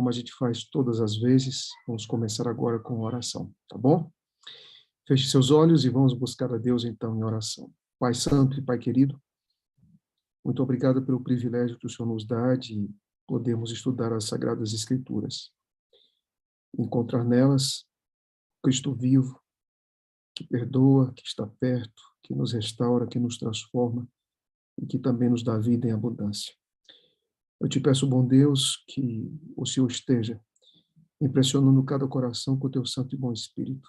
como a gente faz todas as vezes, vamos começar agora com oração, tá bom? Feche seus olhos e vamos buscar a Deus então em oração. Pai Santo e Pai querido, muito obrigado pelo privilégio que o Senhor nos dá de podermos estudar as Sagradas Escrituras. Encontrar nelas Cristo vivo, que perdoa, que está perto, que nos restaura, que nos transforma e que também nos dá vida em abundância. Eu te peço, bom Deus, que o Senhor esteja impressionando cada coração com o teu santo e bom Espírito,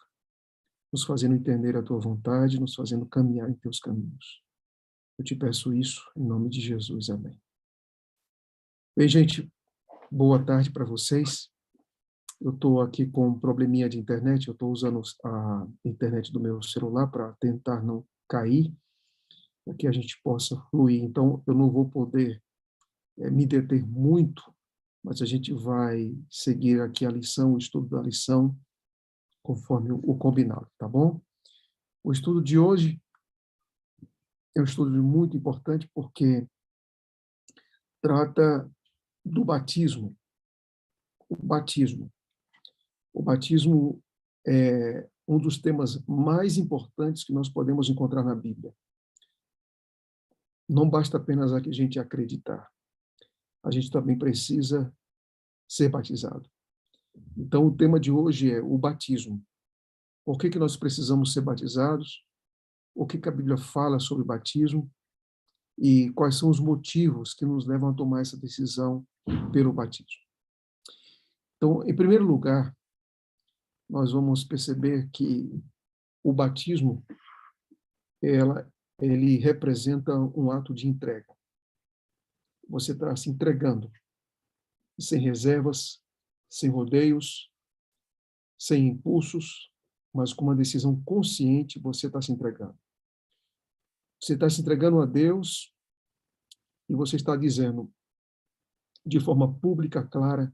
nos fazendo entender a tua vontade, nos fazendo caminhar em teus caminhos. Eu te peço isso em nome de Jesus. Amém. Bem, gente, boa tarde para vocês. Eu estou aqui com um probleminha de internet, eu estou usando a internet do meu celular para tentar não cair, para que a gente possa fluir. Então, eu não vou poder me deter muito, mas a gente vai seguir aqui a lição, o estudo da lição, conforme o combinado, tá bom? O estudo de hoje é um estudo muito importante porque trata do batismo. O batismo. O batismo é um dos temas mais importantes que nós podemos encontrar na Bíblia. Não basta apenas a gente acreditar. A gente também precisa ser batizado. Então, o tema de hoje é o batismo. Por que nós precisamos ser batizados? O que a Bíblia fala sobre batismo? E quais são os motivos que nos levam a tomar essa decisão pelo batismo? Então, em primeiro lugar, nós vamos perceber que o batismo, ele representa um ato de entrega. Você está se entregando, sem reservas, sem rodeios, sem impulsos, mas com uma decisão consciente, você está se entregando. Você está se entregando a Deus e você está dizendo, de forma pública, clara,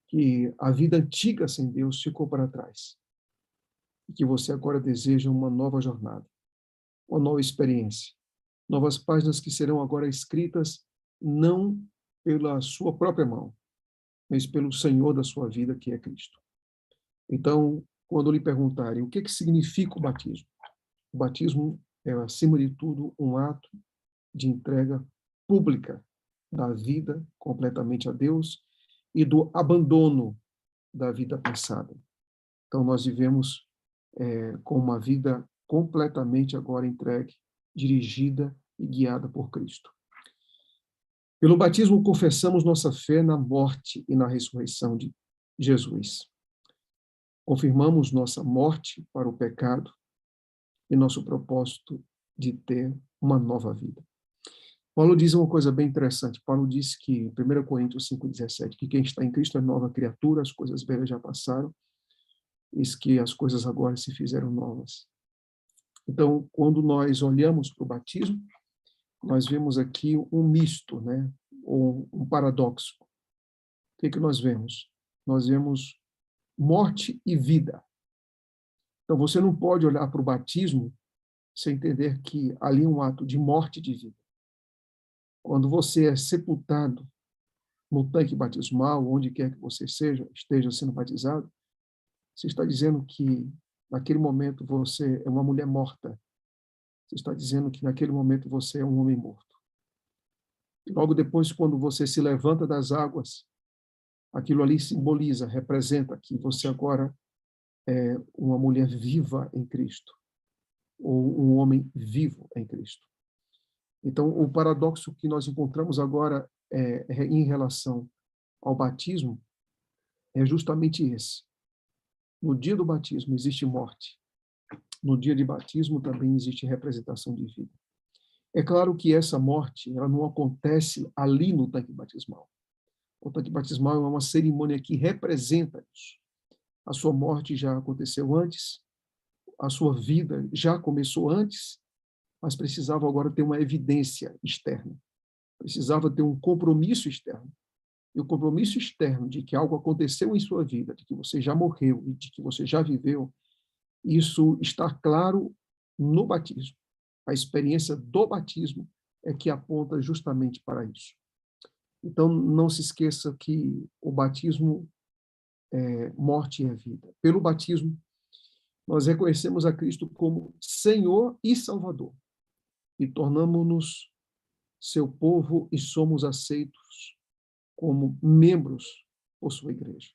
que a vida antiga sem Deus ficou para trás. E que você agora deseja uma nova jornada, uma nova experiência, novas páginas que serão agora escritas não pela sua própria mão, mas pelo Senhor da sua vida, que é Cristo. Então, quando lhe perguntarem o que significa o batismo é, acima de tudo, um ato de entrega pública da vida completamente a Deus e do abandono da vida passada. Então, nós vivemos com uma vida completamente agora entregue, dirigida e guiada por Cristo. Pelo batismo, confessamos nossa fé na morte e na ressurreição de Jesus. Confirmamos nossa morte para o pecado e nosso propósito de ter uma nova vida. Paulo diz uma coisa bem interessante. Paulo diz que, em 1 Coríntios 5,17, que quem está em Cristo é nova criatura, as coisas velhas já passaram, eis que as coisas agora se fizeram novas. Então, quando nós olhamos para o batismo, nós vemos aqui um misto, né? Ou um paradoxo. O que nós vemos? Nós vemos morte e vida. Então, você não pode olhar para o batismo sem entender que ali é um ato de morte e de vida. Quando você é sepultado no tanque batismal, onde quer que você esteja sendo batizado, você está dizendo que naquele momento você é uma mulher morta. Você está dizendo que naquele momento você é um homem morto. E logo depois, quando você se levanta das águas, aquilo ali simboliza, representa que você agora é uma mulher viva em Cristo, ou um homem vivo em Cristo. Então, o paradoxo que nós encontramos agora em relação ao batismo é justamente esse. No dia do batismo existe morte. No dia de batismo também existe representação de vida. É claro que essa morte ela não acontece ali no tanque batismal. O tanque batismal é uma cerimônia que representa isso. A sua morte já aconteceu antes, a sua vida já começou antes, mas precisava agora ter uma evidência externa. Precisava ter um compromisso externo. E o compromisso externo de que algo aconteceu em sua vida, de que você já morreu e de que você já viveu, isso está claro no batismo. A experiência do batismo é que aponta justamente para isso. Então, não se esqueça que o batismo é morte e é vida. Pelo batismo, nós reconhecemos a Cristo como Senhor e Salvador e tornamos-nos seu povo e somos aceitos como membros por sua igreja.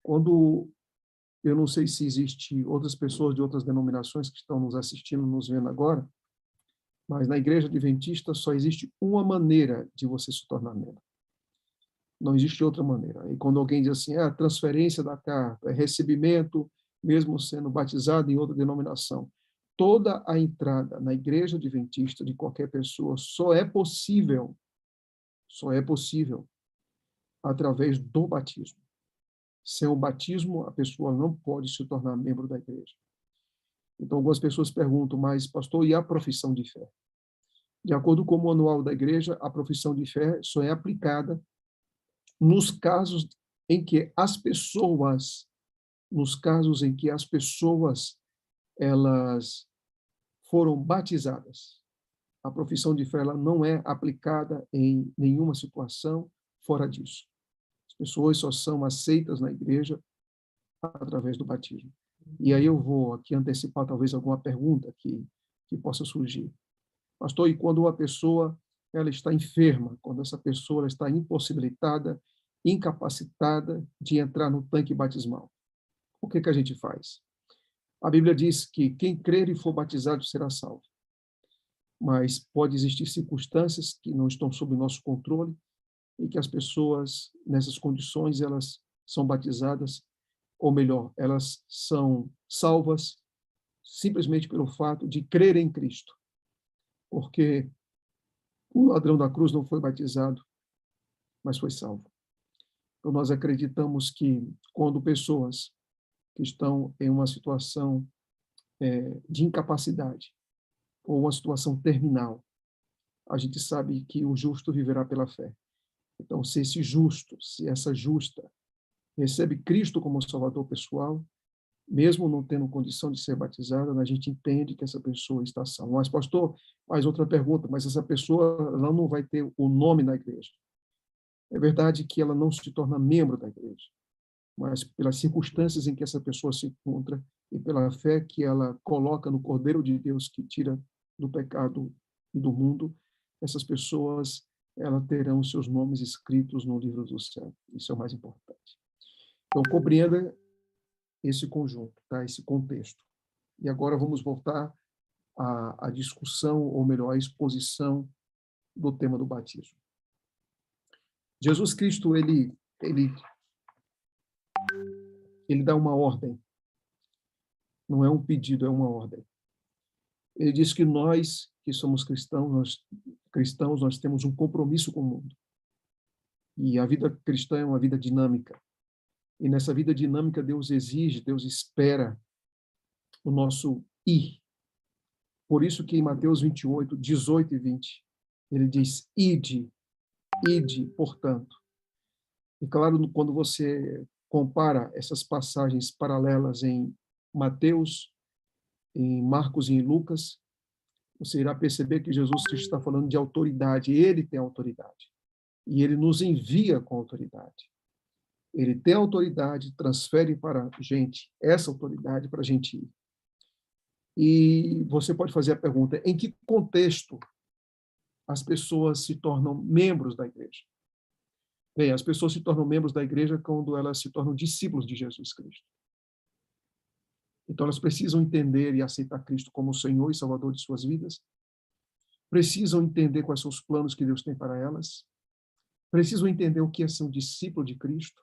Quando, eu não sei se existe outras pessoas de outras denominações que estão nos assistindo, nos vendo agora, mas na igreja adventista só existe uma maneira de você se tornar membro. Não existe outra maneira. E quando alguém diz assim, a transferência da carta, é recebimento, mesmo sendo batizado em outra denominação, toda a entrada na igreja adventista de qualquer pessoa só é possível através do batismo. Sem o batismo, a pessoa não pode se tornar membro da igreja. Então, algumas pessoas perguntam, mas, pastor, e a profissão de fé? De acordo com o manual da igreja, a profissão de fé só é aplicada nos casos em que as pessoas, elas foram batizadas. A profissão de fé ela não é aplicada em nenhuma situação fora disso. As pessoas só são aceitas na igreja através do batismo. E aí eu vou aqui antecipar talvez alguma pergunta que possa surgir. Pastor, e quando uma pessoa ela está enferma, quando essa pessoa ela está impossibilitada, incapacitada de entrar no tanque batismal, o que a gente faz? A Bíblia diz que quem crer e for batizado será salvo. Mas pode existir circunstâncias que não estão sob nosso controle e que as pessoas, nessas condições, elas são batizadas, ou melhor, elas são salvas simplesmente pelo fato de crer em Cristo. Porque o ladrão da cruz não foi batizado, mas foi salvo. Então, nós acreditamos que quando pessoas que estão em uma situação de incapacidade ou uma situação terminal, a gente sabe que o justo viverá pela fé. Então, se esse justo, se essa justa recebe Cristo como Salvador pessoal, mesmo não tendo condição de ser batizada, a gente entende que essa pessoa está salva. Mas, pastor, mais outra pergunta, mas essa pessoa ela não vai ter o nome na igreja. É verdade que ela não se torna membro da igreja, mas pelas circunstâncias em que essa pessoa se encontra e pela fé que ela coloca no Cordeiro de Deus que tira do pecado e do mundo, essas pessoas elas terão seus nomes escritos no livro do céu. Isso é o mais importante. Então, compreenda esse conjunto, tá? Esse contexto. E agora vamos voltar à discussão, ou melhor, à exposição do tema do batismo. Jesus Cristo, ele dá uma ordem. Não é um pedido, é uma ordem. Ele diz que nós, que somos cristãos, nós temos um compromisso com o mundo. E a vida cristã é uma vida dinâmica. E nessa vida dinâmica, Deus exige, Deus espera o nosso ir. Por isso que em Mateus 28, 18 e 20, ele diz, ide, portanto. E claro, quando você compara essas passagens paralelas em Mateus, em Marcos e em Lucas, você irá perceber que Jesus Cristo está falando de autoridade. Ele tem autoridade. E ele nos envia com autoridade. Ele tem autoridade, transfere para a gente essa autoridade para a gente ir. E você pode fazer a pergunta, em que contexto as pessoas se tornam membros da igreja? Bem, as pessoas se tornam membros da igreja quando elas se tornam discípulos de Jesus Cristo. Então, elas precisam entender e aceitar Cristo como o Senhor e Salvador de suas vidas, precisam entender quais são os planos que Deus tem para elas, precisam entender o que é ser um discípulo de Cristo,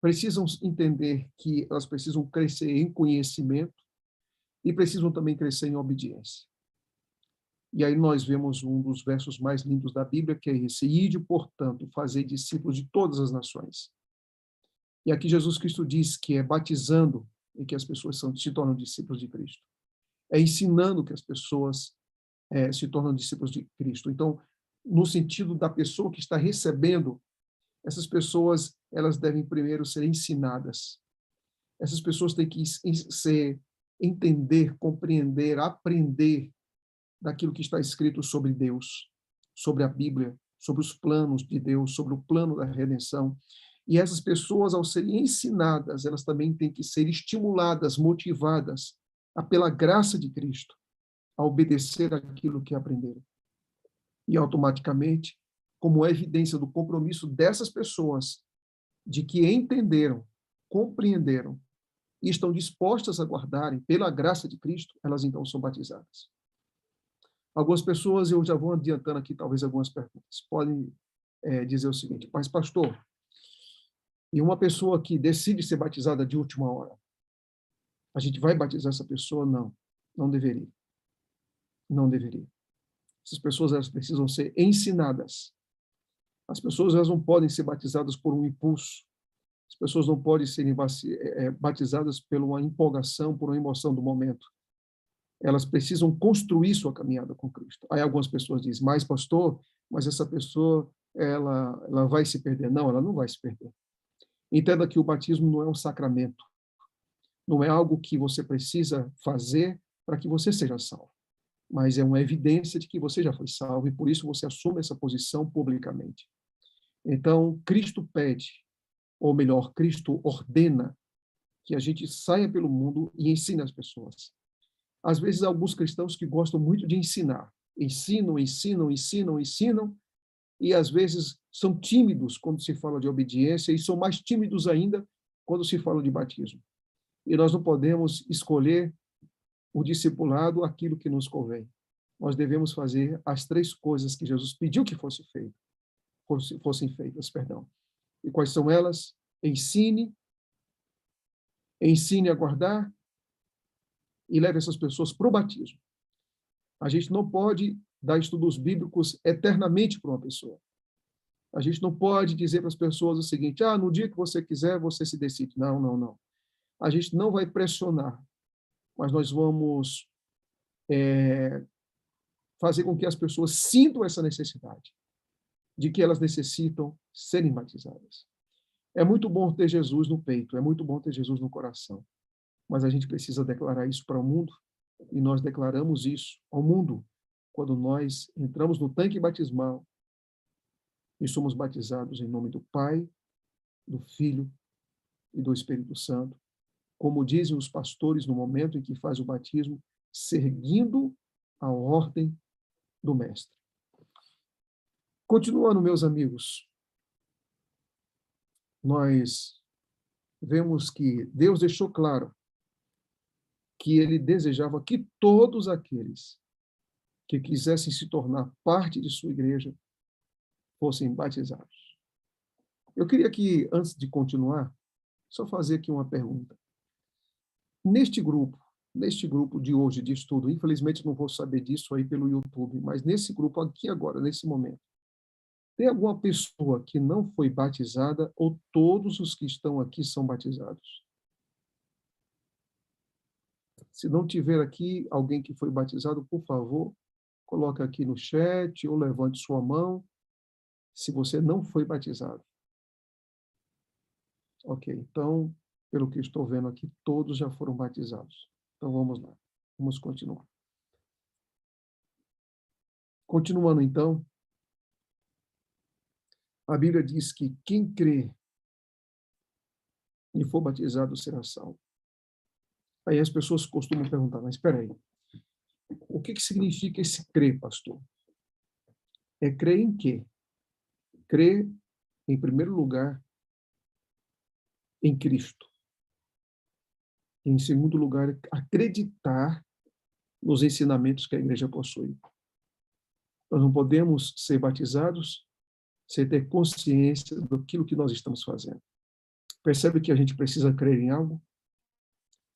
precisam entender que elas precisam crescer em conhecimento e precisam também crescer em obediência. E aí nós vemos um dos versos mais lindos da Bíblia, que é esse, ide, portanto, fazei discípulos de todas as nações. E aqui Jesus Cristo diz que é batizando em que as pessoas se tornam discípulos de Cristo. É ensinando que as pessoas se tornam discípulos de Cristo. Então, no sentido da pessoa que está recebendo, essas pessoas, elas devem primeiro ser ensinadas. Essas pessoas têm que entender, compreender, aprender daquilo que está escrito sobre Deus, sobre a Bíblia, sobre os planos de Deus, sobre o plano da redenção. E essas pessoas, ao serem ensinadas, elas também têm que ser estimuladas, motivadas, pela graça de Cristo, a obedecer aquilo que aprenderam. E automaticamente, como evidência do compromisso dessas pessoas, de que entenderam, compreenderam e estão dispostas a guardarem pela graça de Cristo, elas então são batizadas. Algumas pessoas, eu já vou adiantando aqui talvez algumas perguntas, podem dizer o seguinte: mas pastor, e uma pessoa que decide ser batizada de última hora, a gente vai batizar essa pessoa? Não, não deveria. Não deveria. Essas pessoas, elas precisam ser ensinadas. As pessoas, elas não podem ser batizadas por um impulso. As pessoas não podem ser batizadas por uma empolgação, por uma emoção do momento. Elas precisam construir sua caminhada com Cristo. Aí algumas pessoas dizem: mas pastor, mas essa pessoa, ela vai se perder. Não, ela não vai se perder. Entenda que o batismo não é um sacramento. Não é algo que você precisa fazer para que você seja salvo. Mas é uma evidência de que você já foi salvo e por isso você assume essa posição publicamente. Então, Cristo pede, ou melhor, Cristo ordena que a gente saia pelo mundo e ensine as pessoas. Às vezes, alguns cristãos que gostam muito de ensinar. Ensinam, e às vezes são tímidos quando se fala de obediência e são mais tímidos ainda quando se fala de batismo. E nós não podemos escolher o discipulado aquilo que nos convém. Nós devemos fazer as 3 coisas que Jesus pediu que fossem feitas. E quais são elas? Ensine a guardar e leve essas pessoas para o batismo. A gente não pode dar estudos bíblicos eternamente para uma pessoa. A gente não pode dizer para as pessoas o seguinte: no dia que você quiser, você se decide. Não, não, não. A gente não vai pressionar, mas nós vamos fazer com que as pessoas sintam essa necessidade, de que elas necessitam serem batizadas. É muito bom ter Jesus no peito, é muito bom ter Jesus no coração, mas a gente precisa declarar isso para o mundo, e nós declaramos isso ao mundo quando nós entramos no tanque batismal e somos batizados em nome do Pai, do Filho e do Espírito Santo, como dizem os pastores no momento em que faz o batismo, seguindo a ordem do Mestre. Continuando, meus amigos, nós vemos que Deus deixou claro que ele desejava que todos aqueles que quisessem se tornar parte de sua igreja fossem batizados. Eu queria que, antes de continuar, só fazer aqui uma pergunta. Neste grupo de hoje de estudo, infelizmente não vou saber disso aí pelo YouTube, mas nesse grupo aqui agora, nesse momento, tem alguma pessoa que não foi batizada ou todos os que estão aqui são batizados? Se não tiver aqui alguém que foi batizado, por favor, coloque aqui no chat ou levante sua mão se você não foi batizado. Ok, então, pelo que estou vendo aqui, todos já foram batizados. Então, vamos lá. Vamos continuar. Continuando, então, a Bíblia diz que quem crê e for batizado será salvo. Aí as pessoas costumam perguntar: mas espera aí, o que significa esse crer, pastor? É crer em quê? Crer, em primeiro lugar, em Cristo. Em segundo lugar, acreditar nos ensinamentos que a igreja possui. Nós não podemos ser batizados sem ter consciência daquilo que nós estamos fazendo. Percebe que a gente precisa crer em algo?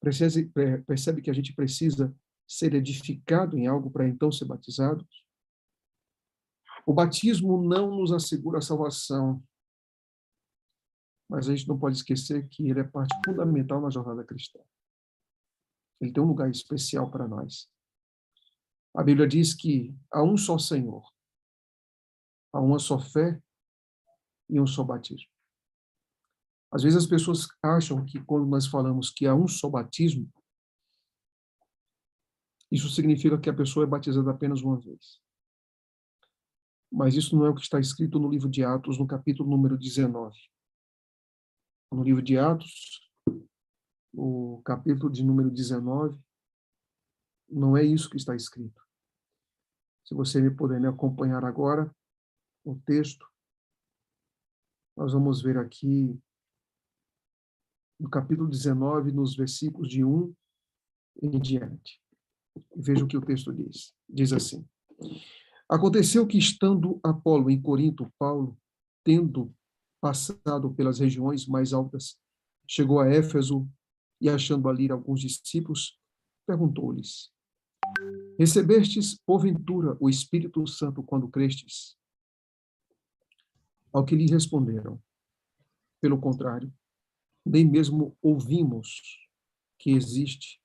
Percebe que a gente precisa ser edificado em algo para então ser batizado? O batismo não nos assegura a salvação, mas a gente não pode esquecer que ele é parte fundamental na jornada cristã. Ele tem um lugar especial para nós. A Bíblia diz que há um só Senhor, há uma só fé e um só batismo. Às vezes as pessoas acham que quando nós falamos que há um só batismo, isso significa que a pessoa é batizada apenas uma vez. Mas isso não é o que está escrito no livro de Atos, no capítulo número 19. No livro de Atos, o capítulo de número 19, não é isso que está escrito. Se você me puder me acompanhar agora, o texto, nós vamos ver aqui no capítulo 19, nos versículos de 1 em diante. Veja o que o texto diz. Diz assim: Aconteceu que, estando Apolo em Corinto, Paulo, tendo passado pelas regiões mais altas, chegou a Éfeso e, achando ali alguns discípulos, perguntou-lhes: Recebestes, porventura, o Espírito Santo quando crestes? Ao que lhe responderam: Pelo contrário, nem mesmo ouvimos que existe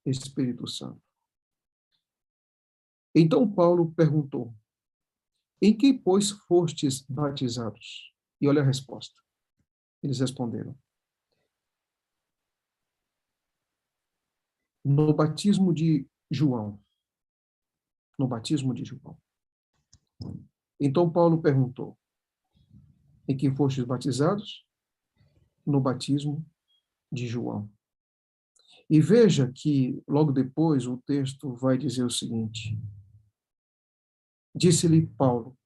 Espírito Santo. Então Paulo perguntou: Em que, pois, fostes batizados? E olha a resposta. Eles responderam: No batismo de João. No batismo de João. Então Paulo perguntou: Em que fostes batizados? No batismo de João. E veja que, logo depois, o texto vai dizer o seguinte: Disse-lhe Paulo,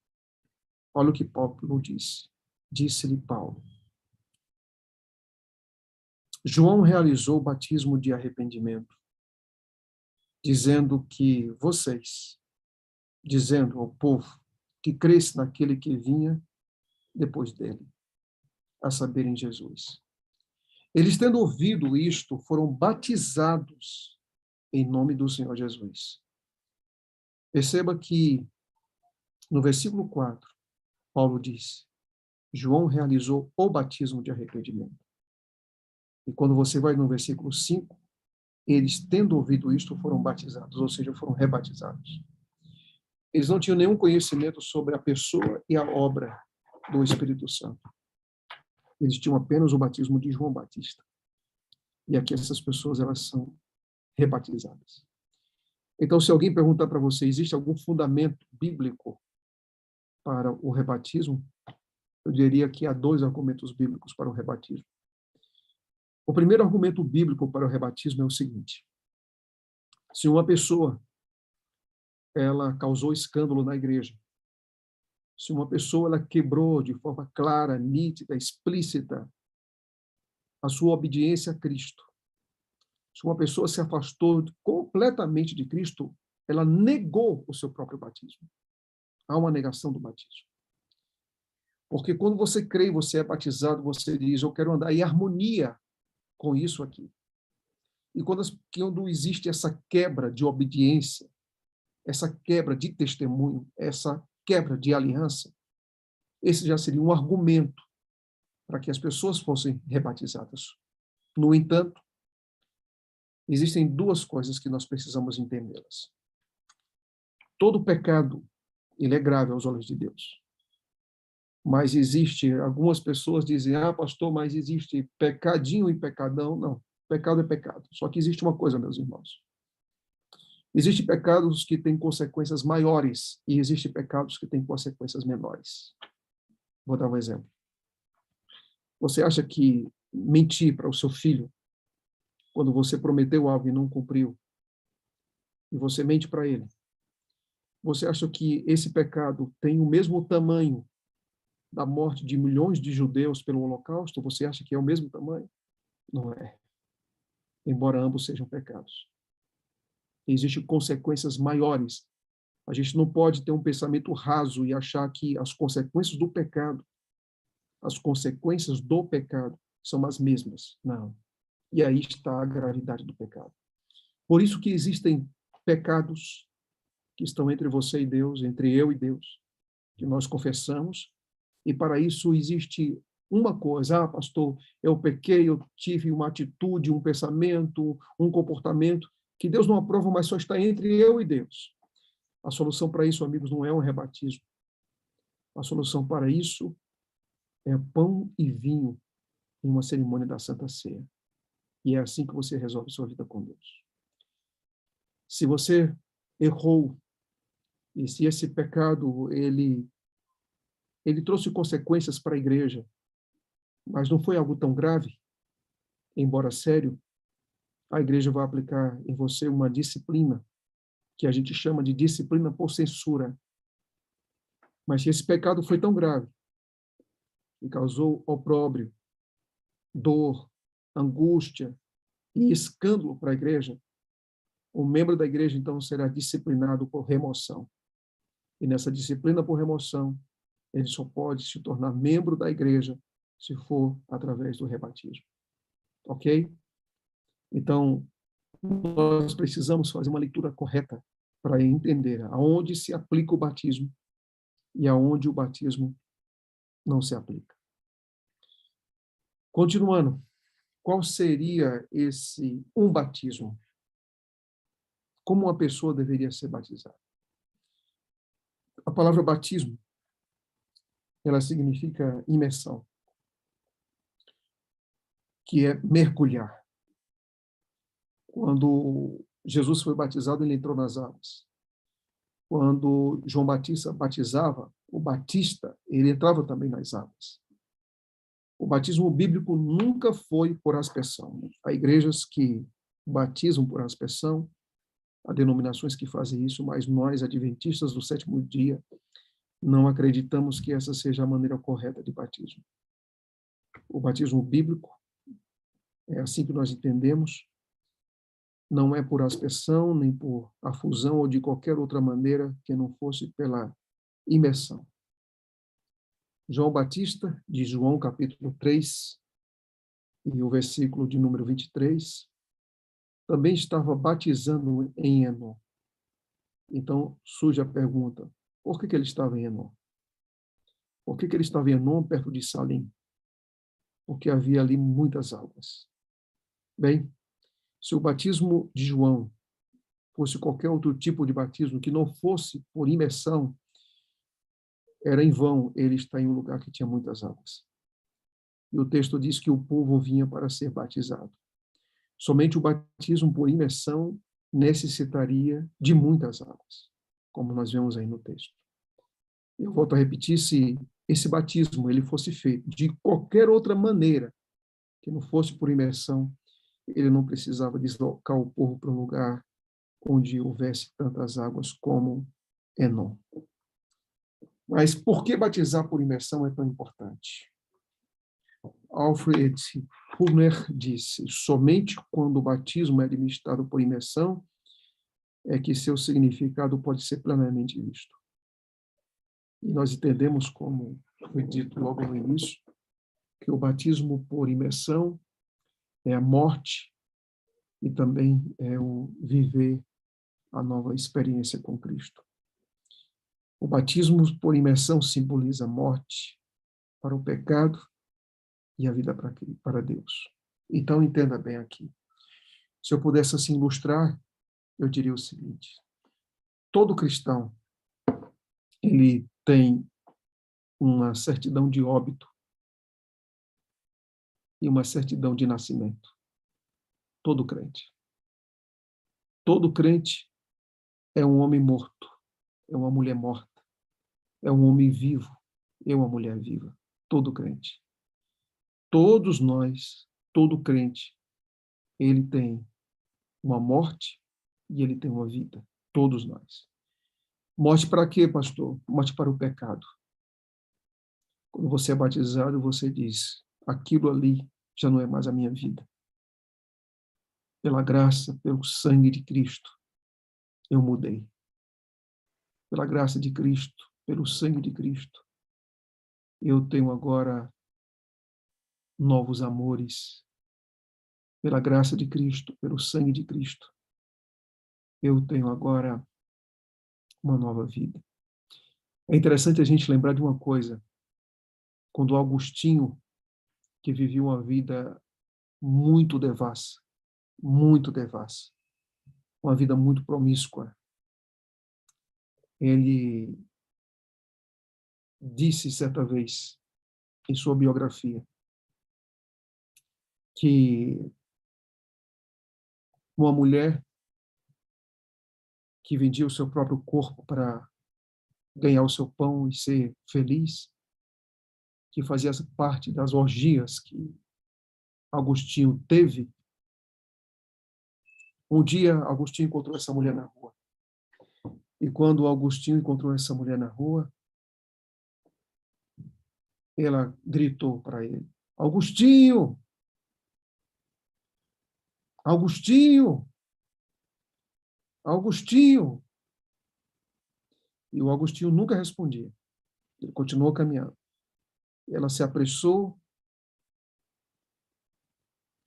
olha o que Paulo disse. Disse-lhe Paulo: João realizou o batismo de arrependimento, dizendo ao povo que cresce naquele que vinha depois dele, a saber, em Jesus. Eles, tendo ouvido isto, foram batizados em nome do Senhor Jesus. Perceba que, no versículo 4, Paulo diz: João realizou o batismo de arrependimento. E quando você vai no versículo 5, eles, tendo ouvido isto, foram batizados, ou seja, foram rebatizados. Eles não tinham nenhum conhecimento sobre a pessoa e a obra do Espírito Santo. Eles tinham apenas o batismo de João Batista. E aqui essas pessoas, elas são rebatizadas. Então, se alguém perguntar para você, existe algum fundamento bíblico para o rebatismo? Eu diria que há dois argumentos bíblicos para o rebatismo. O primeiro argumento bíblico para o rebatismo é o seguinte: se uma pessoa ela causou escândalo na igreja, se uma pessoa ela quebrou de forma clara, nítida, explícita a sua obediência a Cristo, se uma pessoa se afastou completamente de Cristo, ela negou o seu próprio batismo. Há uma negação do batismo. Porque quando você crê e você é batizado, você diz: eu quero andar em harmonia com isso aqui. E quando existe essa quebra de obediência, essa quebra de testemunho, essa quebra de aliança, esse já seria um argumento para que as pessoas fossem rebatizadas. No entanto, existem duas coisas que nós precisamos entendê-las. Todo pecado, ele é grave aos olhos de Deus. Mas existe, algumas pessoas dizem: pastor, mas existe pecadinho e pecadão. Não, pecado é pecado. Só que existe uma coisa, meus irmãos. Existem pecados que têm consequências maiores e existem pecados que têm consequências menores. Vou dar um exemplo. Você acha que mentir para o seu filho, quando você prometeu algo e não cumpriu, e você mente para ele, você acha que esse pecado tem o mesmo tamanho da morte de milhões de judeus pelo Holocausto? Você acha que é o mesmo tamanho? Não é. Embora ambos sejam pecados. Existem consequências maiores. A gente não pode ter um pensamento raso e achar que as consequências do pecado são as mesmas. Não. E aí está a gravidade do pecado. Por isso que existem pecados que estão entre você e Deus, entre eu e Deus, que nós confessamos, e para isso existe uma coisa: pastor, eu pequei, eu tive uma atitude, um pensamento, um comportamento que Deus não aprova, mas só está entre eu e Deus. A solução para isso, amigos, não é um rebatismo. A solução para isso é pão e vinho em uma cerimônia da Santa Ceia. E é assim que você resolve sua vida com Deus. Se você errou, e se esse pecado ele ele trouxe consequências para a igreja, mas não foi algo tão grave, embora sério. A igreja vai aplicar em você uma disciplina, que a gente chama de disciplina por censura. Mas se esse pecado foi tão grave e causou opróbrio, dor, angústia e escândalo para a igreja, o membro da igreja, então, será disciplinado por remoção. E nessa disciplina por remoção, ele só pode se tornar membro da igreja se for através do rebatismo. Ok? Então, nós precisamos fazer uma leitura correta para entender aonde se aplica o batismo e aonde o batismo não se aplica. Continuando, qual seria esse batismo? Como uma pessoa deveria ser batizada? A palavra batismo, ela significa imersão, que é mergulhar. Quando Jesus foi batizado, ele entrou nas águas. Quando João Batista batizava, o Batista, ele entrava também nas águas. O batismo bíblico nunca foi por aspersão. Há igrejas que batizam por aspersão, há denominações que fazem isso, mas nós, adventistas do sétimo dia, não acreditamos que essa seja a maneira correta de batismo. O batismo bíblico é assim que nós entendemos, não é por aspersão, nem por afusão ou de qualquer outra maneira que não fosse pela imersão. João Batista, de João capítulo 3, e o versículo de número 23, também estava batizando em Enom. Então surge a pergunta, por que ele estava em Enom? Por que ele estava em Enom, perto de Salim? Porque havia ali muitas águas. Bem, se o batismo de João fosse qualquer outro tipo de batismo que não fosse por imersão, era em vão ele estar em um lugar que tinha muitas águas. E o texto diz que o povo vinha para ser batizado. Somente o batismo por imersão necessitaria de muitas águas, como nós vemos aí no texto. Eu volto a repetir, se esse batismo ele fosse feito de qualquer outra maneira, que não fosse por imersão, ele não precisava deslocar o povo para um lugar onde houvesse tantas águas como Enom. Mas por que batizar por imersão é tão importante? Alfred Humer disse, somente quando o batismo é administrado por imersão é que seu significado pode ser plenamente visto. E nós entendemos, como foi dito logo no início, que o batismo por imersão é a morte e também é o viver a nova experiência com Cristo. O batismo por imersão simboliza a morte para o pecado e a vida para Deus. Então, entenda bem aqui. Se eu pudesse assim ilustrar, eu diria o seguinte: todo cristão, ele tem uma certidão de óbito e uma certidão de nascimento. Todo crente. Todo crente é um homem morto, é uma mulher morta, é um homem vivo, é uma mulher viva. Todo crente. Todos nós, todo crente, ele tem uma morte e ele tem uma vida. Todos nós. Morte para quê, pastor? Morte para o pecado. Quando você é batizado, você diz, aquilo ali já não é mais a minha vida. Pela graça, pelo sangue de Cristo, eu mudei. Pela graça de Cristo, pelo sangue de Cristo, eu tenho agora novos amores. Pela graça de Cristo, pelo sangue de Cristo, eu tenho agora uma nova vida. É interessante a gente lembrar de uma coisa. Quando Agostinho, que vivia uma vida muito devassa, uma vida muito promíscua, ele disse certa vez em sua biografia que uma mulher que vendia o seu próprio corpo para ganhar o seu pão e ser feliz, que fazia parte das orgias que Agostinho teve, um dia Agostinho encontrou essa mulher na rua. E quando Agostinho encontrou essa mulher na rua, ela gritou para ele: Agostinho! Agostinho! Agostinho! E o Agostinho nunca respondia. Ele continuou caminhando. Ela se apressou,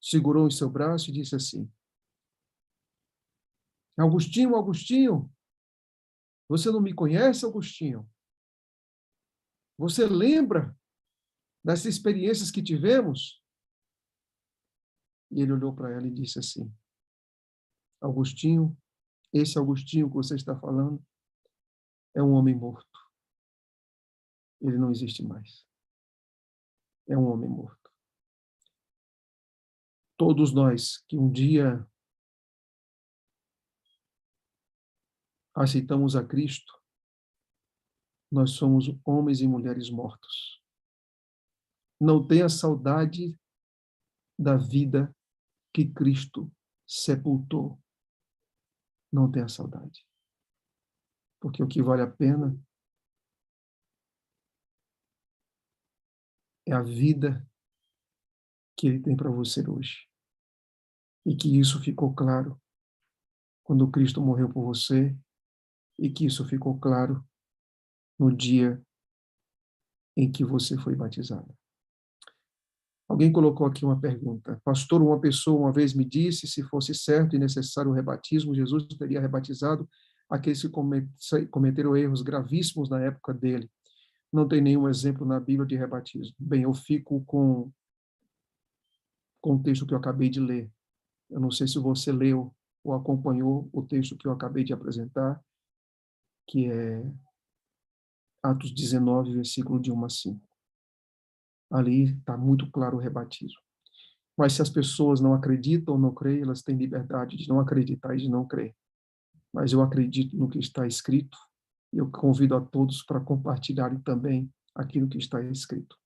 segurou em seu braço e disse assim: Agostinho, Agostinho, você não me conhece, Agostinho? Você lembra das experiências que tivemos? E ele olhou para ela e disse assim: Agostinho, esse Agostinho que você está falando é um homem morto. Ele não existe mais. É um homem morto. Todos nós que um dia aceitamos a Cristo, nós somos homens e mulheres mortos. Não tenha saudade da vida que Cristo sepultou. Não tenha saudade. Porque o que vale a pena é a vida que Ele tem para você hoje. E que isso ficou claro quando Cristo morreu por você, e que isso ficou claro no dia em que você foi batizado. Alguém colocou aqui uma pergunta. Pastor, uma pessoa uma vez me disse, se fosse certo e necessário o rebatismo, Jesus teria rebatizado aqueles que cometeram erros gravíssimos na época dele. Não tem nenhum exemplo na Bíblia de rebatismo. Bem, eu fico com o texto que eu acabei de ler. Eu não sei se você leu ou acompanhou o texto que eu acabei de apresentar, que é Atos 19, versículo de 1 a 5. Ali está muito claro o rebatismo. Mas se as pessoas não acreditam ou não creem, elas têm liberdade de não acreditar e de não crer. Mas eu acredito no que está escrito e eu convido a todos para compartilharem também aquilo que está escrito.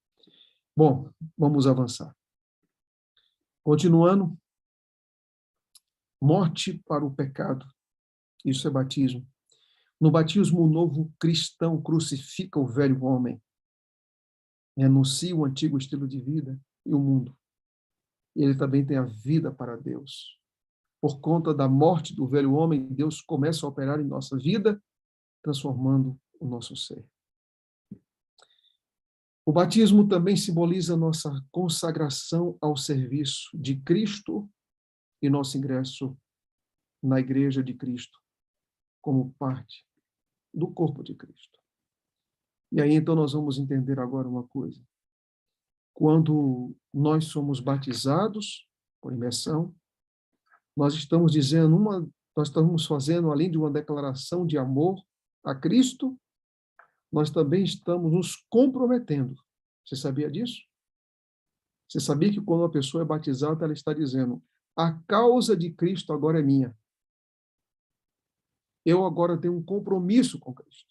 Bom, vamos avançar. Continuando, morte para o pecado. Isso é batismo. No batismo, o novo cristão crucifica o velho homem, renuncia o antigo estilo de vida e o mundo. E ele também tem a vida para Deus. Por conta da morte do velho homem, Deus começa a operar em nossa vida, transformando o nosso ser. O batismo também simboliza nossa consagração ao serviço de Cristo e nosso ingresso na Igreja de Cristo, como parte do corpo de Cristo. E aí, então, nós vamos entender agora uma coisa. Quando nós somos batizados por imersão, nós estamos fazendo, além de uma declaração de amor a Cristo, nós também estamos nos comprometendo. Você sabia disso? Você sabia que quando uma pessoa é batizada, ela está dizendo: a causa de Cristo agora é minha. Eu agora tenho um compromisso com Cristo.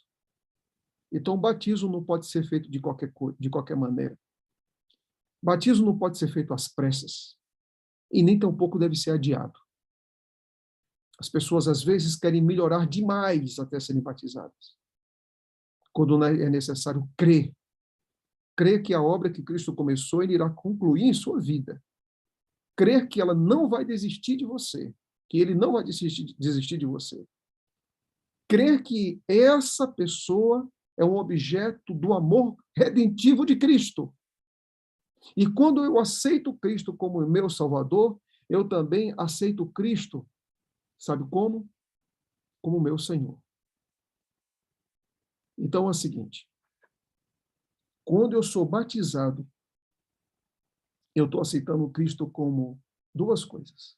Então, o batismo não pode ser feito de qualquer maneira. Batismo não pode ser feito às pressas. E nem tampouco deve ser adiado. As pessoas, às vezes, querem melhorar demais até serem batizadas. Quando é necessário crer. Crer que a obra que Cristo começou, Ele irá concluir em sua vida. Crer que ela não vai desistir de você. Que Ele não vai desistir de você. Crer que essa pessoa é um objeto do amor redentivo de Cristo. E quando eu aceito Cristo como meu Salvador, eu também aceito Cristo, sabe como? Como meu Senhor. Então é o seguinte, quando eu sou batizado, eu estou aceitando Cristo como duas coisas.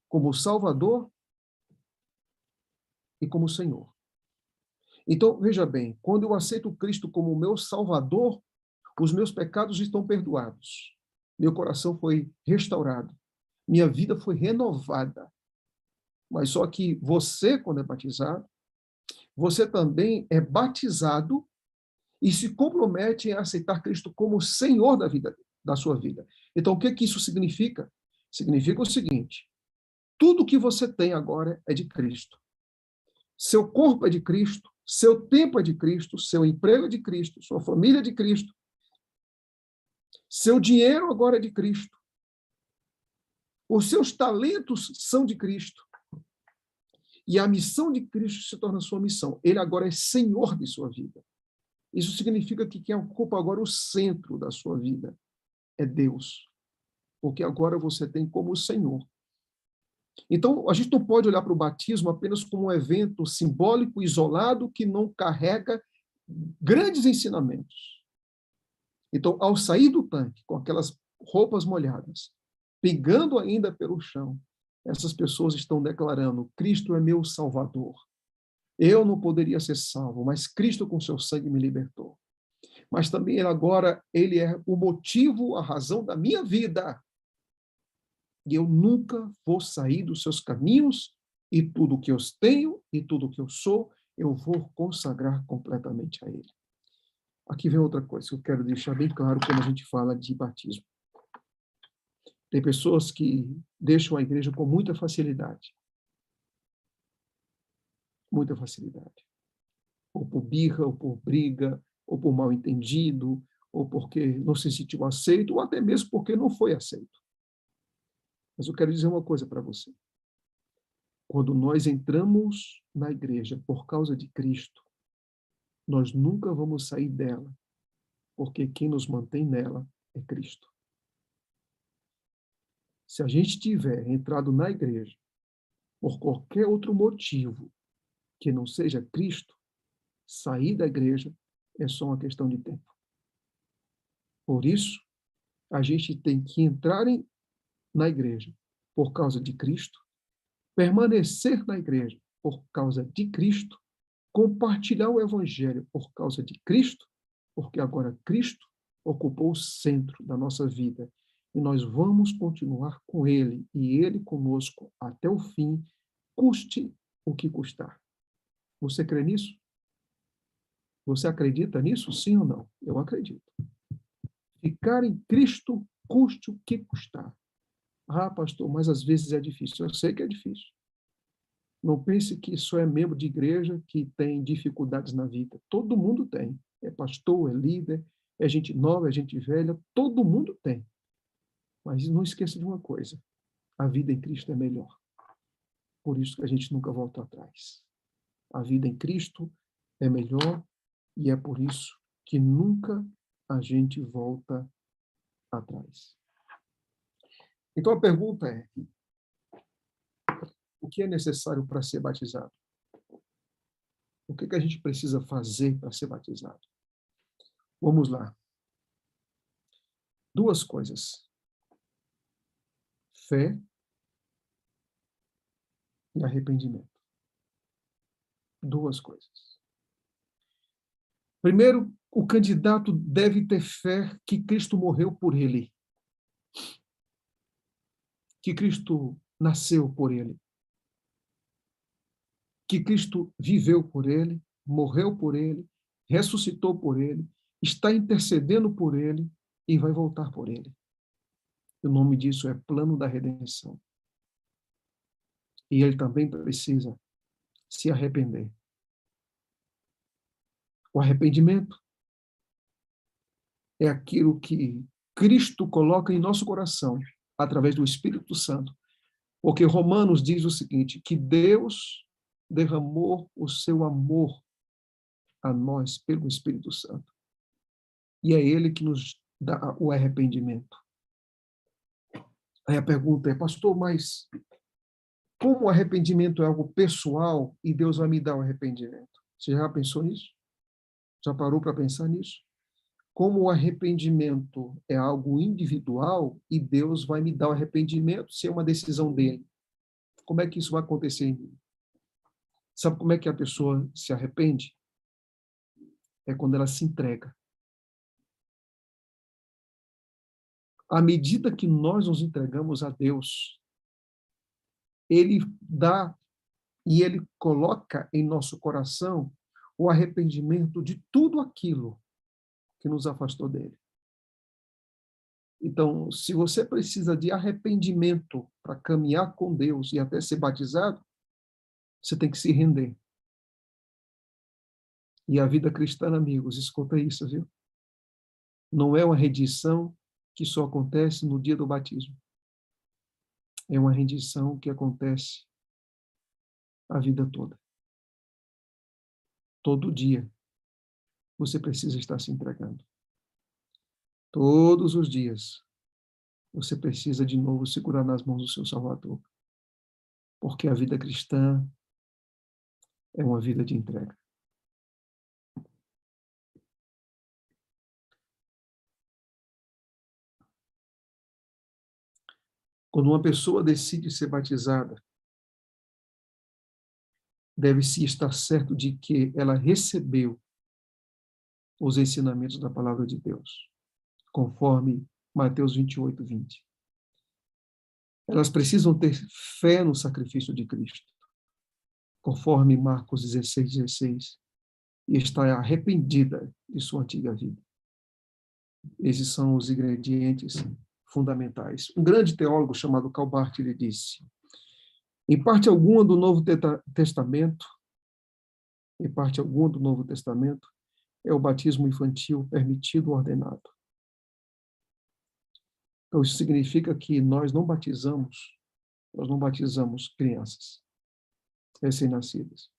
Como Salvador e como Senhor. Então, veja bem, quando eu aceito Cristo como meu Salvador, os meus pecados estão perdoados. Meu coração foi restaurado. Minha vida foi renovada. Mas só que você, quando é batizado, você também é batizado e se comprometem a aceitar Cristo como Senhor da vida, da sua vida. Então, o que isso significa? Significa o seguinte: tudo que você tem agora é de Cristo. Seu corpo é de Cristo, seu tempo é de Cristo, seu emprego é de Cristo, sua família é de Cristo, seu dinheiro agora é de Cristo, os seus talentos são de Cristo. E a missão de Cristo se torna sua missão. Ele agora é Senhor de sua vida. Isso significa que quem ocupa agora o centro da sua vida é Deus. Porque agora você tem como Senhor. Então, a gente não pode olhar para o batismo apenas como um evento simbólico, isolado, que não carrega grandes ensinamentos. Então, ao sair do tanque, com aquelas roupas molhadas, pegando ainda pelo chão, essas pessoas estão declarando: Cristo é meu Salvador. Eu não poderia ser salvo, mas Cristo com seu sangue me libertou. Mas também agora ele é o motivo, a razão da minha vida. E eu nunca vou sair dos seus caminhos, e tudo que eu tenho e tudo que eu sou, eu vou consagrar completamente a ele. Aqui vem outra coisa que eu quero deixar bem claro quando a gente fala de batismo. Tem pessoas que deixam a igreja com muita facilidade. Muita facilidade. Ou por birra, ou por briga, ou por mal entendido, ou porque não se sentiu aceito, ou até mesmo porque não foi aceito. Mas eu quero dizer uma coisa para você. Quando nós entramos na igreja por causa de Cristo, nós nunca vamos sair dela, porque quem nos mantém nela é Cristo. Se a gente tiver entrado na igreja por qualquer outro motivo que não seja Cristo, sair da igreja é só uma questão de tempo. Por isso, a gente tem que entrar na igreja por causa de Cristo, permanecer na igreja por causa de Cristo, compartilhar o evangelho por causa de Cristo, porque agora Cristo ocupou o centro da nossa vida e nós vamos continuar com ele e ele conosco até o fim, custe o que custar. Você crê nisso? Você acredita nisso, sim ou não? Eu acredito. Ficar em Cristo, custe o que custar. Ah, pastor, mas às vezes é difícil. Eu sei que é difícil. Não pense que só é membro de igreja que tem dificuldades na vida. Todo mundo tem. É pastor, é líder, é gente nova, é gente velha. Todo mundo tem. Mas não esqueça de uma coisa. A vida em Cristo é melhor. Por isso que a gente nunca volta atrás. A vida em Cristo é melhor e é por isso que nunca a gente volta atrás. Então a pergunta é: o que é necessário para ser batizado? O que a gente precisa fazer para ser batizado? Vamos lá. Duas coisas: fé e arrependimento. Duas coisas. Primeiro, o candidato deve ter fé que Cristo morreu por ele, que Cristo nasceu por ele, que Cristo viveu por ele, morreu por ele, ressuscitou por ele, está intercedendo por ele e vai voltar por ele. O nome disso é plano da redenção. E ele também precisa se arrepender. O arrependimento é aquilo que Cristo coloca em nosso coração através do Espírito Santo. Porque Romanos diz o seguinte, que Deus derramou o seu amor a nós pelo Espírito Santo. E é ele que nos dá o arrependimento. Aí a pergunta é: pastor, mas como o arrependimento é algo pessoal e Deus vai me dar o arrependimento? Você já pensou nisso? Já parou para pensar nisso? Como o arrependimento é algo individual e Deus vai me dar o arrependimento se é uma decisão dele? Como é que isso vai acontecer em mim? Sabe como é que a pessoa se arrepende? É quando ela se entrega. À medida que nós nos entregamos a Deus, ele dá e ele coloca em nosso coração o arrependimento de tudo aquilo que nos afastou dele. Então, se você precisa de arrependimento para caminhar com Deus e até ser batizado, você tem que se render. E a vida cristã, amigos, escuta isso, viu? Não é uma rendição que só acontece no dia do batismo. É uma rendição que acontece a vida toda. Todo dia você precisa estar se entregando. Todos os dias você precisa de novo segurar nas mãos do seu Salvador. Porque a vida cristã é uma vida de entrega. Quando uma pessoa decide ser batizada, deve-se estar certo de que ela recebeu os ensinamentos da palavra de Deus, conforme Mateus 28, 20. Elas precisam ter fé no sacrifício de Cristo, conforme Marcos 16, 16, e estar arrependida de sua antiga vida. Esses são os ingredientes fundamentais. Um grande teólogo chamado Karl Barth, ele disse: em parte alguma do Novo Testamento, é o batismo infantil permitido, ordenado. Então, isso significa que nós não batizamos crianças recém-nascidas.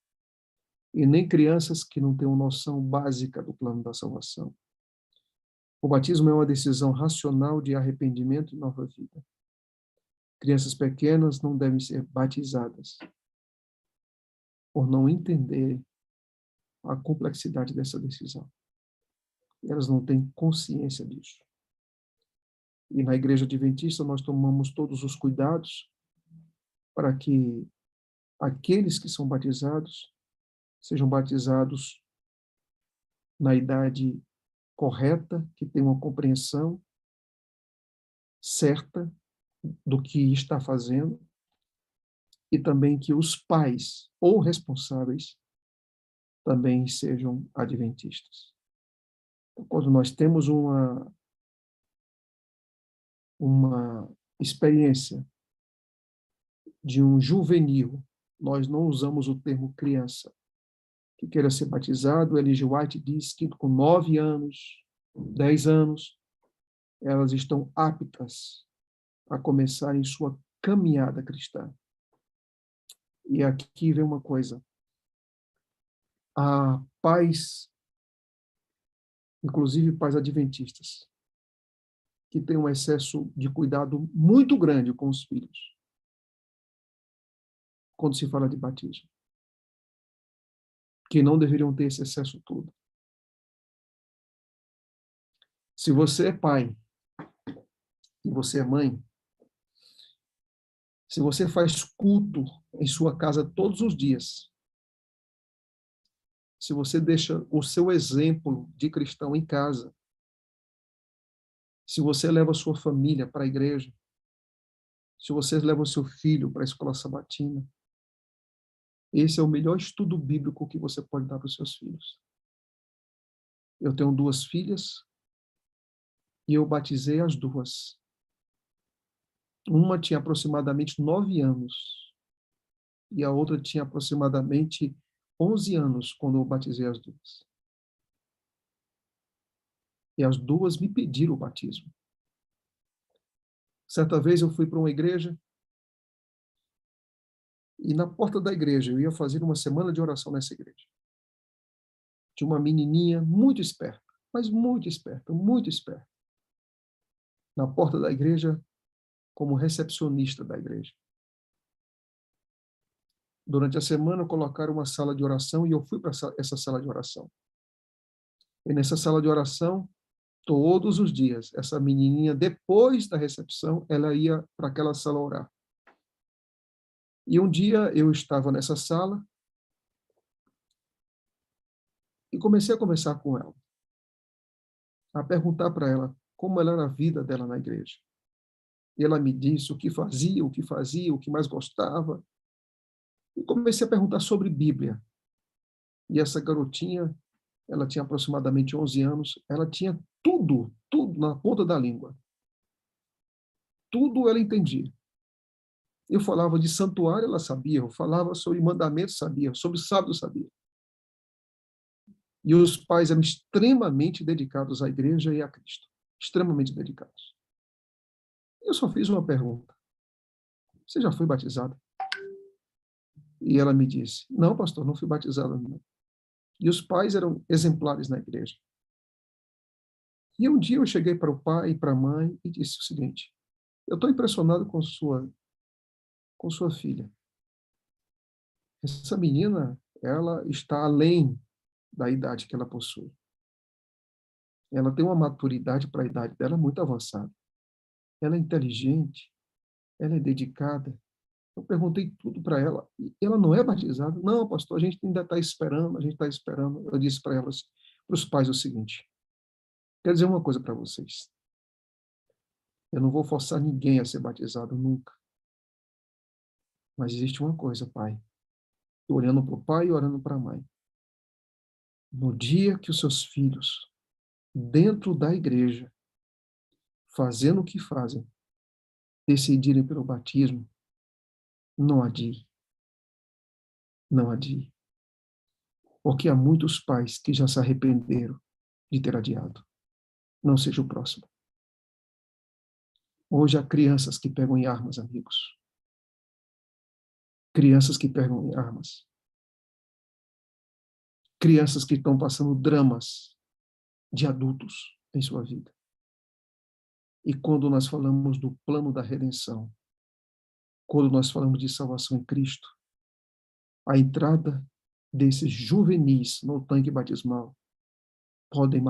E nem crianças que não têm uma noção básica do plano da salvação. O batismo é uma decisão racional de arrependimento e nova vida. Crianças pequenas não devem ser batizadas por não entenderem a complexidade dessa decisão. Elas não têm consciência disso. E na Igreja Adventista nós tomamos todos os cuidados para que aqueles que são batizados sejam batizados na idade correta, que tenham uma compreensão certa do que está fazendo, e também que os pais ou responsáveis também sejam adventistas. Então, quando nós temos uma experiência de um juvenil, nós não usamos o termo criança, que queira ser batizado. Ellen G. White diz que com 9 anos, 10 anos, elas estão aptas a começarem sua caminhada cristã. E aqui vem uma coisa. Há pais, inclusive pais adventistas, que têm um excesso de cuidado muito grande com os filhos, quando se fala de batismo, que não deveriam ter esse excesso todo. Se você é pai e você é mãe, se você faz culto em sua casa todos os dias, se você deixa o seu exemplo de cristão em casa, se você leva a sua família para a igreja, se você leva o seu filho para a escola sabatina, esse é o melhor estudo bíblico que você pode dar para os seus filhos. Eu tenho 2 filhas e eu batizei as 2. Uma tinha aproximadamente 9 anos e a outra tinha aproximadamente 11 anos quando eu batizei as 2. E as 2 me pediram o batismo. Certa vez eu fui para uma igreja e na porta da igreja eu ia fazer uma semana de oração nessa igreja. Tinha uma menininha muito esperta, mas muito esperta, muito esperta, na porta da igreja como recepcionista da igreja. Durante a semana colocaram uma sala de oração e eu fui para essa sala de oração. E nessa sala de oração, todos os dias, essa menininha, depois da recepção, ela ia para aquela sala orar. E um dia eu estava nessa sala e comecei a conversar com ela, a perguntar para ela como era a vida dela na igreja. E ela me disse o que fazia, o que mais gostava. E comecei a perguntar sobre Bíblia. E essa garotinha, ela tinha aproximadamente 11 anos, ela tinha tudo, tudo na ponta da língua. Tudo ela entendia. Eu falava de santuário, ela sabia. Eu falava sobre mandamentos, sabia. Sobre sábado, sabia. E os pais eram extremamente dedicados à igreja e a Cristo. Extremamente dedicados. Eu só fiz uma pergunta. Você já foi batizada? E ela me disse, não, pastor, não fui batizada, não. E os pais eram exemplares na igreja. E um dia eu cheguei para o pai e para a mãe e disse o seguinte, eu estou impressionado com sua filha. Essa menina, ela está além da idade que ela possui. Ela tem uma maturidade para a idade dela muito avançada. Ela é inteligente, ela é dedicada. Eu perguntei tudo para ela. E ela não é batizada? Não, pastor, a gente ainda está esperando, a gente está esperando. Eu disse para ela, para os pais, o seguinte: quero dizer uma coisa para vocês. Eu não vou forçar ninguém a ser batizado nunca. Mas existe uma coisa, pai. Olhando para o pai e orando para a mãe. No dia que os seus filhos, dentro da igreja, fazendo o que fazem, decidirem pelo batismo, não adie. Não adie. Porque há muitos pais que já se arrependeram de ter adiado. Não seja o próximo. Hoje há crianças que pegam em armas, amigos. Crianças que pegam em armas. Crianças que estão passando dramas de adultos em sua vida. E quando nós falamos do plano da redenção, quando nós falamos de salvação em Cristo, a entrada desses juvenis no tanque batismal pode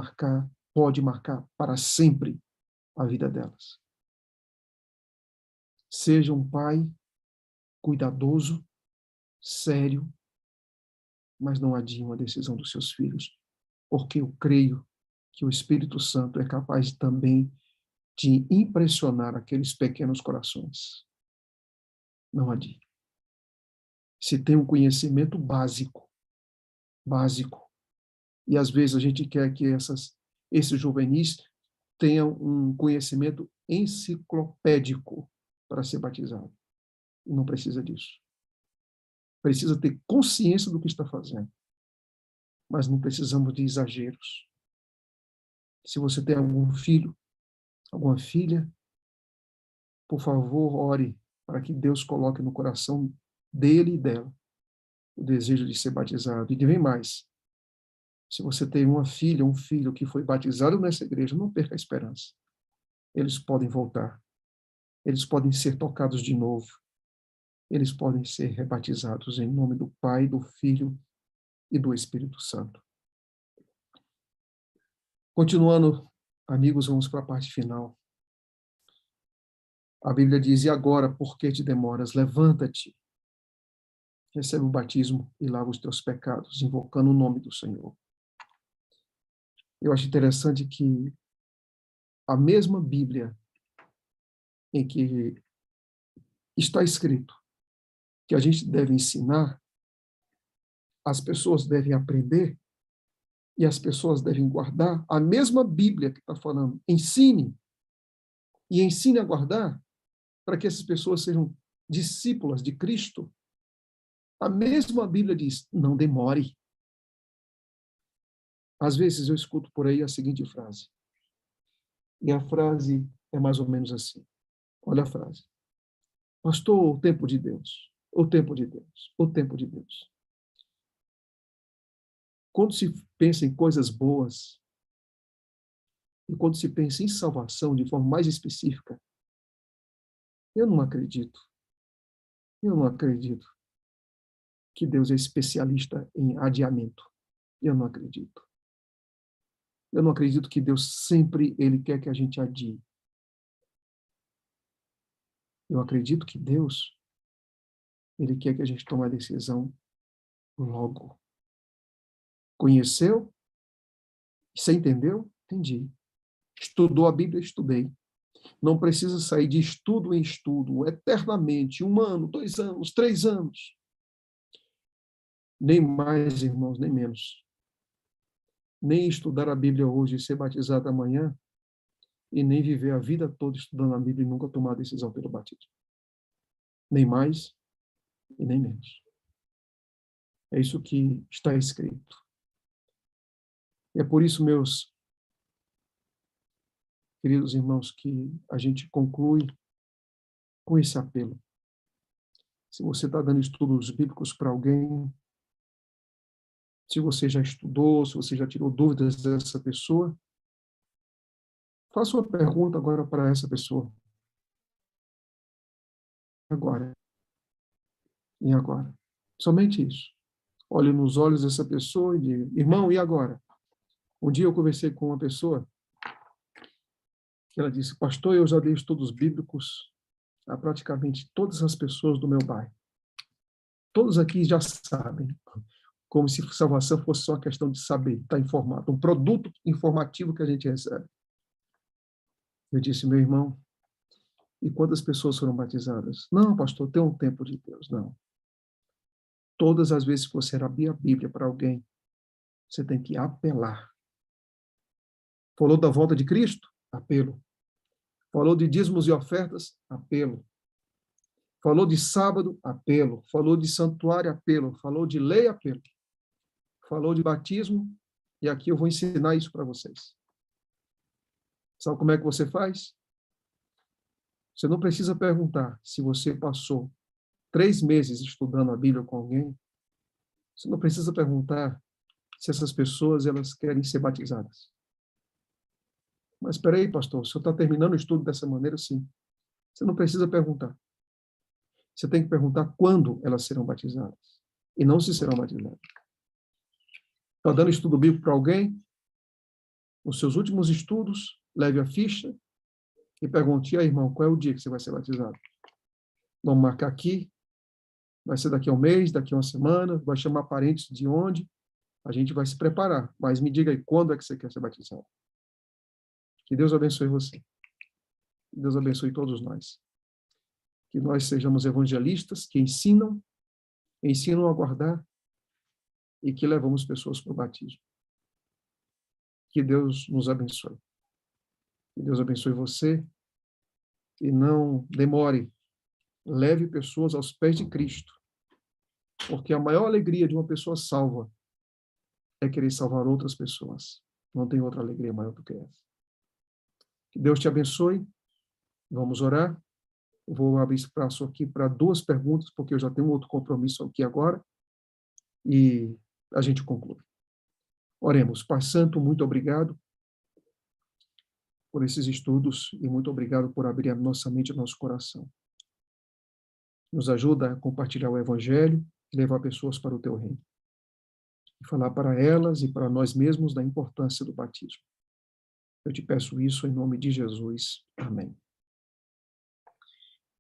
marcar para sempre a vida delas. Seja um pai cuidadoso, sério, mas não adie uma decisão dos seus filhos, porque eu creio que o Espírito Santo é capaz também de impressionar aqueles pequenos corações. Não adie. Se tem um conhecimento básico, e às vezes a gente quer que esses juvenis tenham um conhecimento enciclopédico para ser batizado. E não precisa disso. Precisa ter consciência do que está fazendo. Mas não precisamos de exageros. Se você tem algum filho, alguma filha, por favor, ore para que Deus coloque no coração dele e dela o desejo de ser batizado. E vem mais. Se você tem uma filha, um filho que foi batizado nessa igreja, não perca a esperança. Eles podem voltar. Eles podem ser tocados de novo. Eles podem ser rebatizados em nome do Pai, do Filho e do Espírito Santo. Continuando, amigos, vamos para a parte final. A Bíblia diz, e agora, por que te demoras? Levanta-te, recebe o batismo e lava os teus pecados, invocando o nome do Senhor. Eu acho interessante que a mesma Bíblia em que está escrito que a gente deve ensinar, as pessoas devem aprender e as pessoas devem guardar, a mesma Bíblia que está falando, ensine e ensine a guardar para que essas pessoas sejam discípulas de Cristo. A mesma Bíblia diz, não demore. Às vezes eu escuto por aí a seguinte frase, e a frase é mais ou menos assim. Olha a frase. Pastor, o tempo de Deus, o tempo de Deus, o tempo de Deus. Quando se pensa em coisas boas, e quando se pensa em salvação de forma mais específica, eu não acredito que Deus é especialista em adiamento. Eu não acredito. Eu não acredito que Deus sempre ele quer que a gente adie. Eu acredito que Deus ele quer que a gente tome a decisão logo. Conheceu? Você entendeu? Entendi. Estudou a Bíblia? Estudei. Não precisa sair de estudo em estudo, eternamente, 1 ano, 2 anos, 3 anos. Nem mais, irmãos, nem menos. nem estudar a Bíblia hoje e ser batizado amanhã, e nem viver a vida toda estudando a Bíblia e nunca tomar decisão pelo batismo. Nem mais e nem menos. É isso que está escrito. E é por isso, meus queridos irmãos, que a gente conclui com esse apelo. Se você está dando estudos bíblicos para alguém, se você já estudou, se você já tirou dúvidas dessa pessoa, faça uma pergunta agora para essa pessoa. Agora. E agora? Somente isso. Olhe nos olhos dessa pessoa e diga, irmão, e agora? Um dia eu conversei com uma pessoa que ela disse, pastor, eu já dei estudos bíblicos a praticamente todas as pessoas do meu bairro. Todos aqui já sabem, como se salvação fosse só uma questão de saber, estar informado, um produto informativo que a gente recebe. Eu disse, meu irmão, e quantas pessoas foram batizadas? Não, pastor, tem um tempo de Deus. Não. Todas as vezes que você abrir a Bíblia para alguém, você tem que apelar. Falou da volta de Cristo? Apelo. Falou de dízimos e ofertas? Apelo. Falou de sábado? Apelo. Falou de santuário? Apelo. Falou de lei? Apelo. Falou de batismo? E aqui eu vou ensinar isso para vocês. Sabe como é que você faz? Você não precisa perguntar se você passou 3 meses estudando a Bíblia com alguém. Você não precisa perguntar se essas pessoas elas querem ser batizadas. Mas espera aí, pastor, o senhor está terminando o estudo dessa maneira? Sim. Você não precisa perguntar. Você tem que perguntar quando elas serão batizadas. E não se serão batizadas. Está dando estudo bíblico para alguém? Nos seus últimos estudos, leve a ficha e pergunte, irmão, qual é o dia que você vai ser batizado? Vamos marcar aqui. Vai ser daqui a um mês, daqui a uma semana. Vai chamar parentes de onde? A gente vai se preparar. Mas me diga aí, quando é que você quer ser batizado? Que Deus abençoe você. Que Deus abençoe todos nós. Que nós sejamos evangelistas que ensinam a guardar e que levamos pessoas para o batismo. Que Deus nos abençoe. Que Deus abençoe você e não demore. Leve pessoas aos pés de Cristo. Porque a maior alegria de uma pessoa salva é querer salvar outras pessoas. Não tem outra alegria maior do que essa. Que Deus te abençoe. Vamos orar. Eu vou abrir espaço aqui para 2 perguntas, porque eu já tenho um outro compromisso aqui agora. E a gente conclui. Oremos. Pai Santo, muito obrigado por esses estudos e muito obrigado por abrir a nossa mente e o nosso coração. Nos ajuda a compartilhar o Evangelho e levar pessoas para o Teu reino. E falar para elas e para nós mesmos da importância do batismo. Eu te peço isso em nome de Jesus. Amém.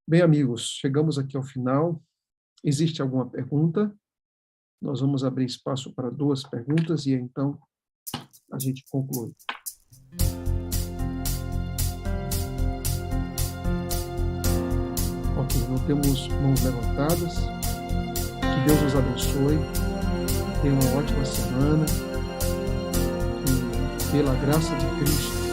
Bem, amigos, chegamos aqui ao final. Existe alguma pergunta? Nós vamos abrir espaço para 2 perguntas e então a gente conclui. Ok, não temos mãos levantadas. Que Deus os abençoe. Tenha uma ótima semana. E pela graça de Cristo,